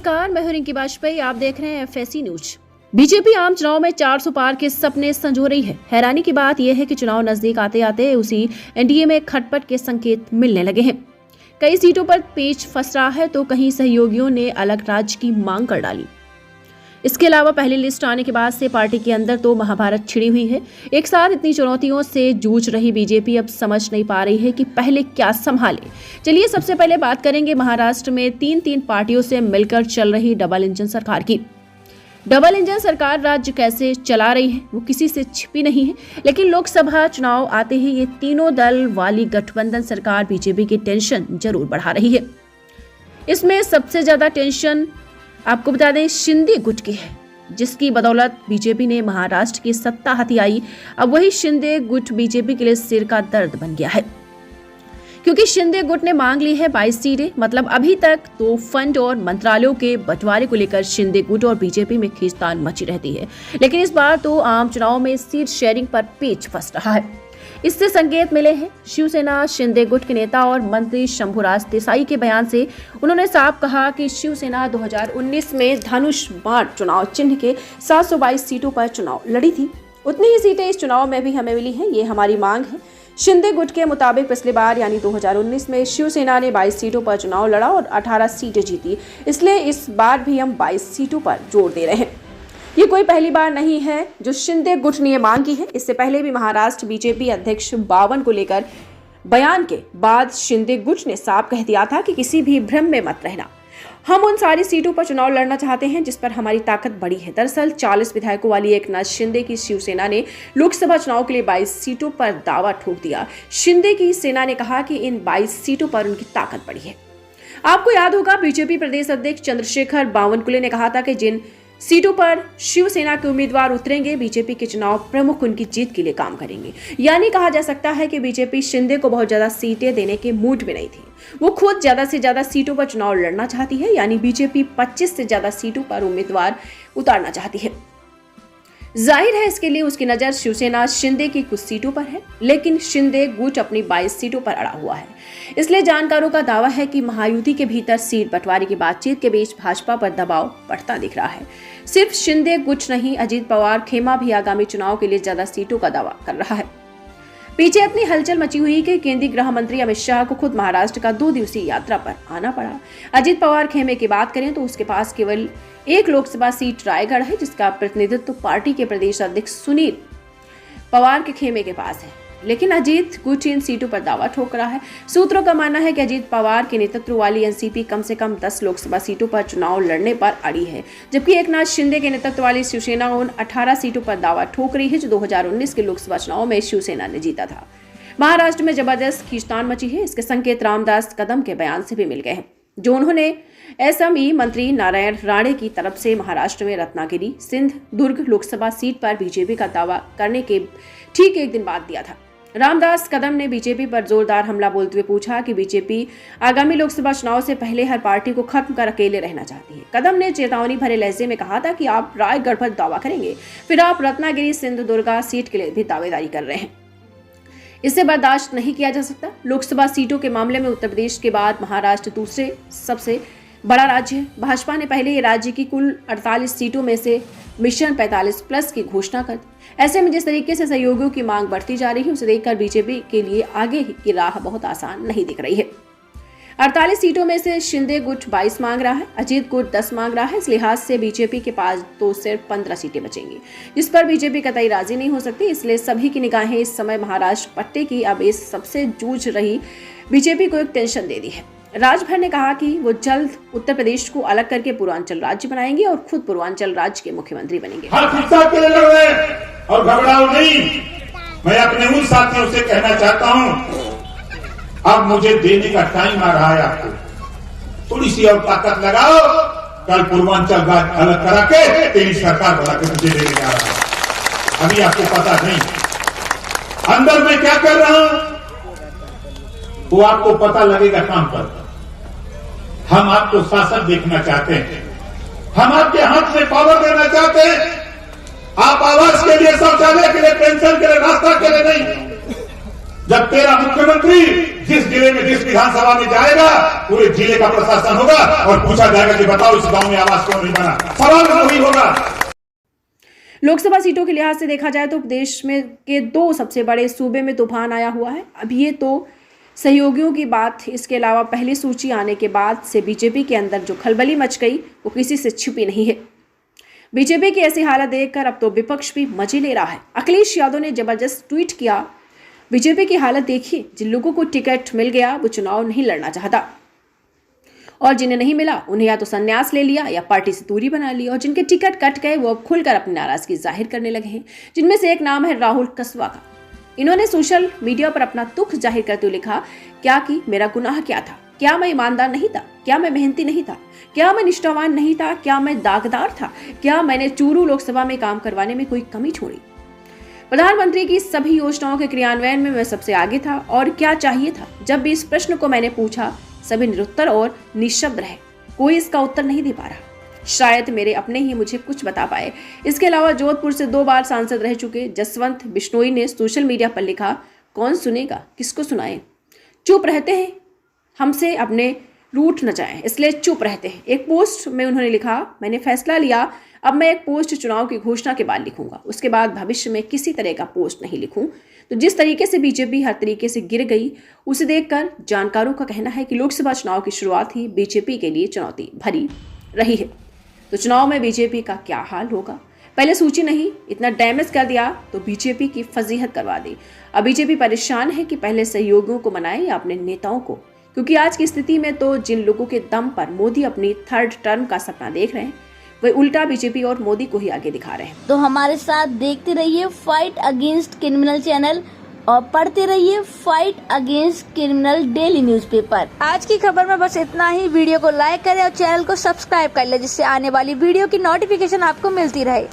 नमस्कार, मैं हूं रिंकी वाजपेयी। आप देख रहे हैं FSC न्यूज। बीजेपी आम चुनाव में 400 पार के सपने संजो रही है। हैरानी की बात यह है कि चुनाव नजदीक आते आते उसी एनडीए में खटपट के संकेत मिलने लगे हैं। कई सीटों पर पेच फंस रहा है तो कहीं सहयोगियों ने अलग राज्य की मांग कर डाली। इसके अलावा पहली लिस्ट आने के बाद से पार्टी के अंदर तो महाभारत छिड़ी हुई है। एक साथ इतनी चुनौतियों से जूझ रही बीजेपी अब समझ नहीं पा रही है कि पहले क्या संभाले। चलिए सबसे पहले बात करेंगे महाराष्ट्र में तीन पार्टियों से मिलकर चल रही डबल इंजन सरकार की। डबल इंजन सरकार राज्य कैसे चला रही है वो किसी से छिपी नहीं है, लेकिन लोकसभा चुनाव आते ही ये तीनों दल वाली गठबंधन सरकार बीजेपी की टेंशन जरूर बढ़ा रही है। इसमें सबसे ज्यादा टेंशन आपको बता दें शिंदे गुट की है, जिसकी बदौलत बीजेपी ने महाराष्ट्र की सत्ता हथियाई। अब वही शिंदे गुट बीजेपी के लिए सिर का दर्द बन गया है, क्योंकि शिंदे गुट ने मांग ली है 22 सीटें। मतलब अभी तक तो फंड और मंत्रालयों के बंटवारे को लेकर शिंदे गुट और बीजेपी में खींचतान मची रहती है, लेकिन इस बार तो आम चुनाव में सीट शेयरिंग पर पेच फंस रहा है। इससे संकेत मिले हैं शिवसेना शिंदे गुट के नेता और मंत्री शंभुराज देसाई के बयान से। उन्होंने साफ कहा कि शिवसेना 2019 में धनुष बाण चुनाव चिन्ह के 722 सीटों पर चुनाव लड़ी थी। उतनी ही सीटें इस चुनाव में भी हमें मिली हैं, ये हमारी मांग है। शिंदे गुट के मुताबिक पिछली बार यानी 2019 में शिवसेना ने 22 सीटों पर चुनाव लड़ा और 18 सीटें जीती, इसलिए इस बार भी हम 22 सीटों पर जोर दे रहे हैं। ये कोई पहली बार नहीं है जो शिंदे गुट ने मांगी है। इससे पहले भी महाराष्ट्र बीजेपी अध्यक्ष 52 को लेकर बयान के बाद शिंदे गुट ने साफ कह दिया था कि किसी भी भ्रम में मत रहना, हम उन सारी सीटों पर चुनाव लड़ना चाहते हैं जिस पर हमारी ताकत बड़ी है। दरअसल 40 विधायकों वाली एकनाथ शिंदे की शिवसेना ने लोकसभा चुनाव के लिए 22 सीटों पर दावा ठोक दिया। शिंदे की सेना ने कहा कि इन 22 सीटों पर उनकी ताकत बड़ी है। आपको याद होगा बीजेपी प्रदेश अध्यक्ष चंद्रशेखर बावनकुले ने कहा था कि जिन सीटों पर शिवसेना के उम्मीदवार उतरेंगे बीजेपी के चुनाव प्रमुख उनकी जीत के लिए काम करेंगे। यानी कहा जा सकता है कि बीजेपी शिंदे को बहुत ज्यादा सीटें देने के मूड में नहीं थी, वो खुद ज्यादा से ज्यादा सीटों पर चुनाव लड़ना चाहती है। यानी बीजेपी 25 से ज्यादा सीटों पर उम्मीदवार उतारना चाहती है। जाहिर है इसके लिए उसकी नजर शिवसेना शिंदे की कुछ सीटों पर है, लेकिन शिंदे गुट अपनी 22 सीटों पर अड़ा हुआ है। इसलिए जानकारों का दावा है कि महायुति के भीतर सीट बंटवारे की बातचीत के बीच भाजपा पर दबाव बढ़ता दिख रहा है। सिर्फ शिंदे गुट नहीं, अजीत पवार खेमा भी आगामी चुनाव के लिए ज्यादा सीटों का दावा कर रहा है। पीछे इतनी हलचल मची हुई कि केंद्रीय गृह मंत्री अमित शाह को खुद महाराष्ट्र का 2 दिवसीय यात्रा पर आना पड़ा। अजीत पवार खेमे की बात करें तो उसके पास केवल एक लोकसभा सीट रायगढ़ है, जिसका प्रतिनिधित्व पार्टी के प्रदेश अध्यक्ष सुनील पवार के खेमे के पास है, लेकिन अजीत गुट इन सीटों पर दावा ठोक रहा है। सूत्रों का मानना है कि अजीत पवार के नेतृत्व वाली एनसीपी कम से कम 10 लोकसभा सीटों पर चुनाव लड़ने पर अड़ी है, जबकि एकनाथ शिंदे के नेतृत्व वाली शिवसेना उन 18 सीटों पर दावा ठोक रही है जो 2019 के लोकसभा चुनाव में शिवसेना ने जीता था। महाराष्ट्र में जबरदस्त खींचतान मची है। इसके संकेत रामदास कदम के बयान से भी मिल गए हैं, जो उन्होंने एसएमई मंत्री नारायण राणे की तरफ से महाराष्ट्र में रत्नागिरी सिंध दुर्ग लोकसभा सीट पर बीजेपी का दावा करने के ठीक एक दिन बाद दिया था। रामदास कदम ने बीजेपी पर जोरदार हमला बोलते हुए पूछा कि बीजेपी आगामी लोकसभा चुनाव से पहले हर पार्टी को खत्म कर अकेले रहना चाहती है। कदम ने चेतावनी भरे लहजे में कहा था कि आप रायगढ़ पर दावा करेंगे, फिर आप रत्नागिरी सिंध दुर्गा सीट के लिए भी दावेदारी कर रहे हैं। इसे बर्दाश्त नहीं किया जा सकता। लोकसभा सीटों के मामले में उत्तर प्रदेश के बाद महाराष्ट्र दूसरे सबसे बड़ा राज्य है। भाजपा ने पहले ये राज्य की कुल 48 सीटों में से मिशन 45+ की घोषणा कर दी। ऐसे में जिस तरीके से सहयोगियों की मांग बढ़ती जा रही है उसे देखकर बीजेपी के लिए आगे की राह बहुत आसान नहीं दिख रही है। 48 सीटों में से शिंदे गुट 22 मांग रहा है, अजीत गुट 10 मांग रहा है। इस लिहाज से बीजेपी के पास तो सिर्फ 15 सीटें बचेंगी, जिस पर बीजेपी कतई राजी नहीं हो सकती। इसलिए सभी की निगाहें इस समय महाराष्ट्र पट्टे की अब इस सबसे जूझ रही बीजेपी को एक टेंशन दे दी है। राजभर ने कहा कि वो जल्द उत्तर प्रदेश को अलग करके पूर्वांचल राज्य बनाएंगे और खुद पूर्वांचल राज्य के मुख्यमंत्री बनेंगे। के लिए लड़ रहे हैं और घबराओ नहीं। मैं अपने उन साथियों से कहना चाहता हूं, अब मुझे देने का टाइम आ रहा है। आपको थोड़ी सी और ताकत लगाओ, कल पूर्वांचल राज्य अलग करा के तेरी सरकार बना के मुझे देने जा रहा है। अभी आपको पता नहीं अंदर में क्या कर रहा हूं, वो आपको पता लगेगा काम पर। हम आपको शासन देखना चाहते हैं, हम आपके हाथ में पावर देना चाहते हैं। आप आवास के लिए, शौचालय के लिए, पेंशन के लिए, रास्ता के लिए नहीं। जब तेरा मुख्यमंत्री जिस जिले में जिस विधानसभा में जाएगा पूरे जिले का प्रशासन होगा और पूछा जाएगा कि बताओ इस गांव में आवास क्यों नहीं बना, सवाल वही होगा। लोकसभा सीटों के लिहाज से देखा जाए तो प्रदेश में के 2 सबसे बड़े सूबे में तूफान आया हुआ है। अब ये तो सहयोगियों की बात, इसके अलावा पहली सूची आने के बाद से बीजेपी के अंदर जो खलबली मच गई वो किसी से छुपी नहीं है। बीजेपी की ऐसी हालत देखकर अब तो विपक्ष भी मजे ले रहा है। अखिलेश यादव ने जबरदस्त ट्वीट किया, बीजेपी की हालत देखिए, जिन लोगों को टिकट मिल गया वो चुनाव नहीं लड़ना चाहता और जिन्हें नहीं मिला उन्हें या तो संन्यास ले लिया या पार्टी से दूरी बना ली, और जिनके टिकट कट गए वो अब खुलकर अपनी नाराजगी जाहिर करने लगे हैं, जिनमें से एक नाम है राहुल कसवा का। इन्होंने सोशल मीडिया पर अपना दुख जाहिर करते हुए लिखा, क्या कि मेरा गुनाह क्या था? क्या मैं ईमानदार नहीं था? क्या मैं मेहनती नहीं था? क्या मैं निष्ठावान नहीं था? क्या मैं दागदार था? क्या मैंने चूरू लोकसभा में काम करवाने में कोई कमी छोड़ी? प्रधानमंत्री की सभी योजनाओं के क्रियान्वयन में मैं सबसे आगे था, और क्या चाहिए था? जब भी इस प्रश्न को मैंने पूछा सभी निरुत्तर और निशब्द रहे, कोई इसका उत्तर नहीं दे पा रहा। शायद मेरे अपने ही मुझे कुछ बता पाए। इसके अलावा जोधपुर से 2 बार सांसद रह चुके जसवंत बिश्नोई ने सोशल मीडिया पर लिखा, कौन सुनेगा, किसको सुनाए, चुप रहते हैं, हमसे अपने रूठ न जाए इसलिए चुप रहते हैं। एक पोस्ट में उन्होंने लिखा, मैंने फैसला लिया, अब मैं एक पोस्ट चुनाव की घोषणा के बाद लिखूंगा, उसके बाद भविष्य में किसी तरह का पोस्ट नहीं लिखूं। तो जिस तरीके से बीजेपी हर तरीके से गिर गई उसे देखकर जानकारों का कहना है कि लोकसभा चुनाव की शुरुआत ही बीजेपी के लिए चुनौती भरी रही है। तो चुनाव में बीजेपी का क्या हाल होगा? पहले सूची नहीं, इतना डैमेज कर दिया तो बीजेपी की फजीहत करवा दी। अब बीजेपी परेशान है कि पहले सहयोगियों को मनाए या अपने नेताओं को, क्योंकि आज की स्थिति में तो जिन लोगों के दम पर मोदी अपनी 3rd टर्म का सपना देख रहे हैं वे उल्टा बीजेपी और मोदी को ही आगे दिखा रहे हैं। तो हमारे साथ देखते रहिए फाइट अगेंस्ट क्रिमिनल चैनल और पढ़ते रहिए fight against criminal daily newspaper. आज की खबर में बस इतना ही। वीडियो को लाइक करें और चैनल को सब्सक्राइब कर लें जिससे आने वाली वीडियो की नोटिफिकेशन आपको मिलती रहे।